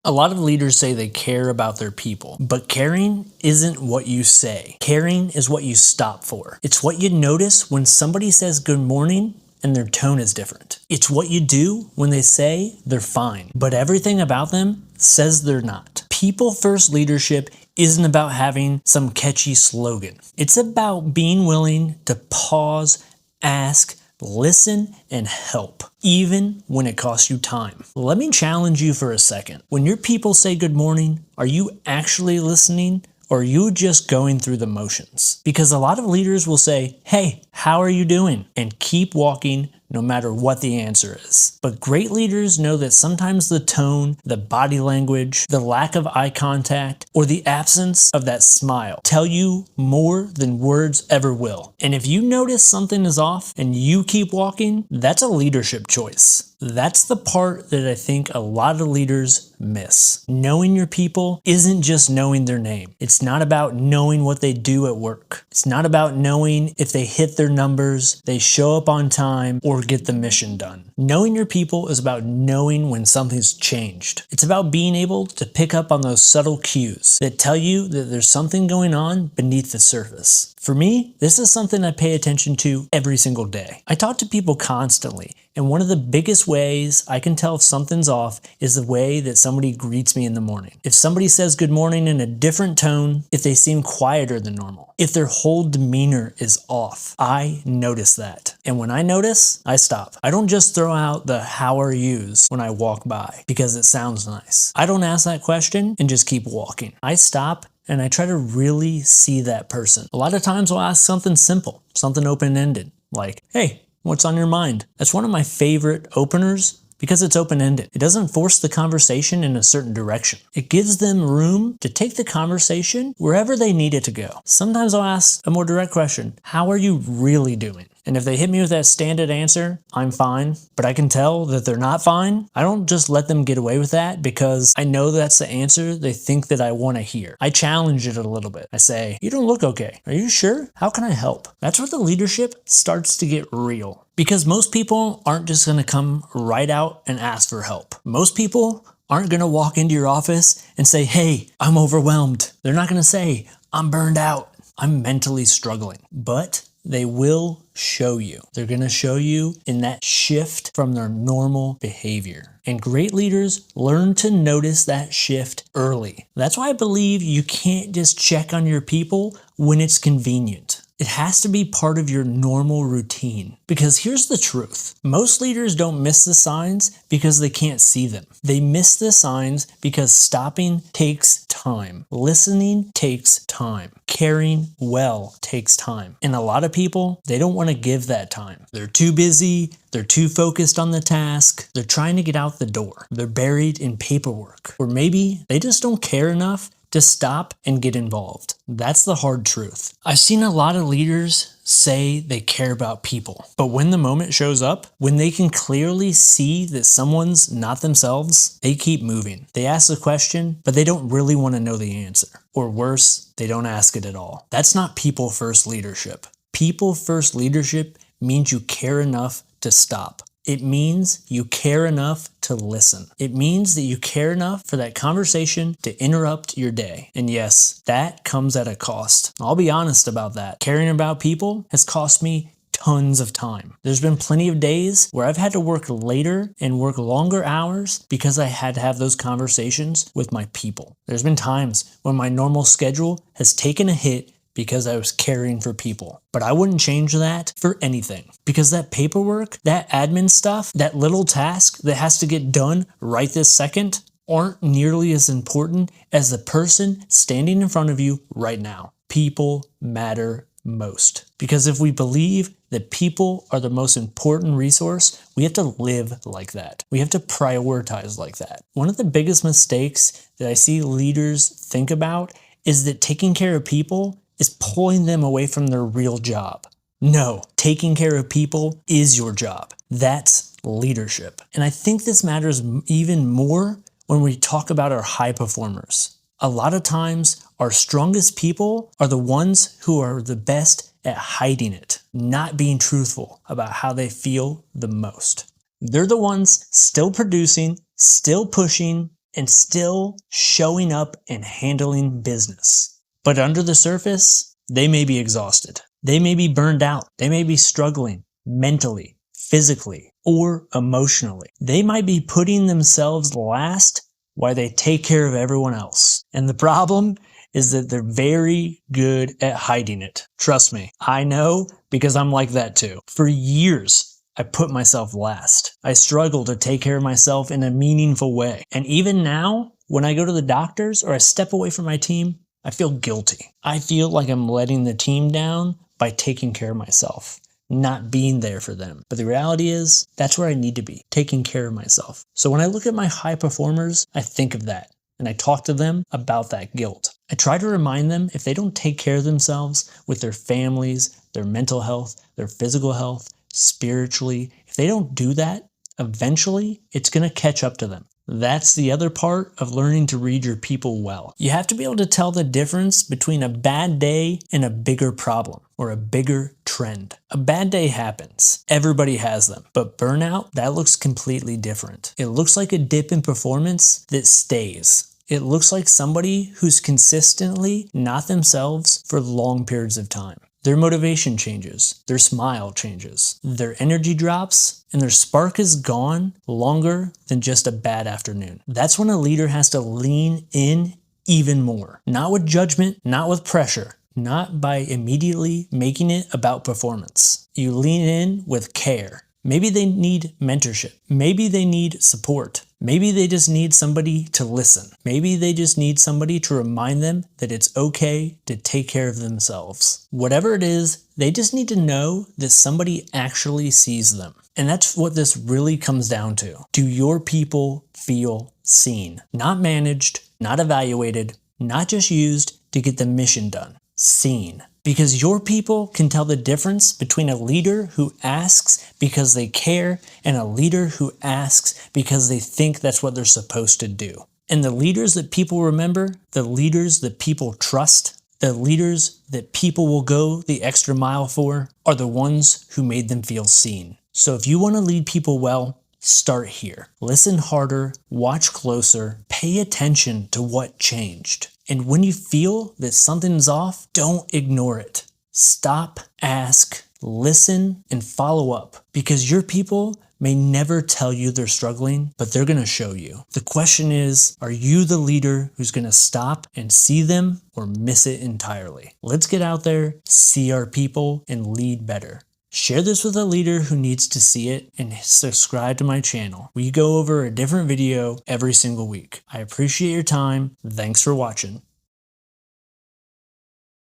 A lot of leaders say they care about their people, but caring isn't what you say. Caring is what you stop for. It's what you notice when somebody says good morning and their tone is different. It's what you do when they say they're fine, but everything about them says they're not. People first leadership isn't about having some catchy slogan. It's about being willing to pause, ask, listen, and help, even when it costs you time. Let me challenge you for a second. When your people say good morning, are you actually listening? Or are you just going through the motions? Because a lot of leaders will say, hey, how are you doing? And keep walking no matter what the answer is. But great leaders know that sometimes the tone, the body language, the lack of eye contact, or the absence of that smile tell you more than words ever will. And if you notice something is off and you keep walking, that's a leadership choice. That's the part that I think a lot of leaders miss. Knowing your people isn't just knowing their name. It's not about knowing what they do at work. It's not about knowing if they hit their numbers, they show up on time, or get the mission done. Knowing your people is about knowing when something's changed. It's about being able to pick up on those subtle cues that tell you that there's something going on beneath the surface. For me, this is something I pay attention to every single day. I talk to people constantly, and one of the biggest ways I can tell if something's off is the way that somebody greets me in the morning. If somebody says good morning in a different tone, if they seem quieter than normal, if their whole demeanor is off, I notice that. And when I notice, I stop. I don't just throw out the how are yous when I walk by because it sounds nice. I don't ask that question and just keep walking. I stop and I try to really see that person. A lot of times I'll ask something simple, something open-ended, like, hey, what's on your mind? That's one of my favorite openers because it's open-ended. It doesn't force the conversation in a certain direction. It gives them room to take the conversation wherever they need it to go. Sometimes I'll ask a more direct question, how are you really doing? And if they hit me with that standard answer, I'm fine, but I can tell that they're not fine, I don't just let them get away with that because I know that's the answer they think that I want to hear. I challenge it a little bit. I say, you don't look okay. Are you sure? How can I help? That's where the leadership starts to get real. Because most people aren't just going to come right out and ask for help. Most people aren't going to walk into your office and say, hey, I'm overwhelmed. They're not going to say, I'm burned out. I'm mentally struggling. But they will show you. They're going to show you in that shift from their normal behavior. And great leaders learn to notice that shift early. That's why I believe you can't just check on your people when it's convenient. It has to be part of your normal routine. Because here's the truth. Most leaders don't miss the signs because they can't see them. They miss the signs because stopping takes time. Listening takes time. Caring well takes time. And a lot of people, they don't want to give that time. They're too busy. They're too focused on the task. They're trying to get out the door. They're buried in paperwork. Or maybe they just don't care enough to stop and get involved. That's the hard truth. I've seen a lot of leaders say they care about people, but when the moment shows up, when they can clearly see that someone's not themselves, they keep moving. They ask the question, but they don't really want to know the answer. Or worse, they don't ask it at all. That's not people first leadership. People first leadership means you care enough to stop. It means you care enough to listen. It means that you care enough for that conversation to interrupt your day. And yes, that comes at a cost. I'll be honest about that. Caring about people has cost me tons of time. There's been plenty of days where I've had to work later and work longer hours because I had to have those conversations with my people. There's been times when my normal schedule has taken a hit because I was caring for people. But I wouldn't change that for anything. Because that paperwork, that admin stuff, that little task that has to get done right this second aren't nearly as important as the person standing in front of you right now. People matter most. Because if we believe that people are the most important resource, we have to live like that. We have to prioritize like that. One of the biggest mistakes that I see leaders think about is that taking care of people is pulling them away from their real job. No, taking care of people is your job. That's leadership. And I think this matters even more when we talk about our high performers. A lot of times, our strongest people are the ones who are the best at hiding it, not being truthful about how they feel the most. They're the ones still producing, still pushing, and still showing up and handling business. But under the surface, they may be exhausted. They may be burned out. They may be struggling mentally, physically, or emotionally. They might be putting themselves last while they take care of everyone else. And the problem is that they're very good at hiding it. Trust me, I know because I'm like that too. For years, I put myself last. I struggle to take care of myself in a meaningful way. And even now, when I go to the doctors or I step away from my team, I feel guilty. I feel like I'm letting the team down by taking care of myself, not being there for them. But the reality is, that's where I need to be, taking care of myself. So when I look at my high performers, I think of that, and I talk to them about that guilt. I try to remind them if they don't take care of themselves with their families, their mental health, their physical health, spiritually, if they don't do that, eventually it's going to catch up to them. That's the other part of learning to read your people well. You have to be able to tell the difference between a bad day and a bigger problem or a bigger trend. A bad day happens. Everybody has them. But burnout, that looks completely different. It looks like a dip in performance that stays. It looks like somebody who's consistently not themselves for long periods of time. Their motivation changes, their smile changes, their energy drops, and their spark is gone longer than just a bad afternoon. That's when a leader has to lean in even more. Not with judgment, not with pressure, not by immediately making it about performance. You lean in with care. Maybe they need mentorship. Maybe they need support. Maybe they just need somebody to listen. Maybe they just need somebody to remind them that it's okay to take care of themselves. Whatever it is, they just need to know that somebody actually sees them. And that's what this really comes down to. Do your people feel seen? Not managed, not evaluated, not just used to get the mission done. Seen. Because your people can tell the difference between a leader who asks because they care and a leader who asks because they think that's what they're supposed to do. And the leaders that people remember, the leaders that people trust, the leaders that people will go the extra mile for are the ones who made them feel seen. So if you want to lead people well, start here. Listen harder, watch closer, pay attention to what changed. And when you feel that something's off, don't ignore it. Stop, ask, listen, and follow up. Because your people may never tell you they're struggling, but they're going to show you. The question is, are you the leader who's going to stop and see them or miss it entirely? Let's get out there, see our people, and lead better. Share this with a leader who needs to see it and subscribe to my channel. We go over a different video every single week. I appreciate your time. Thanks for watching.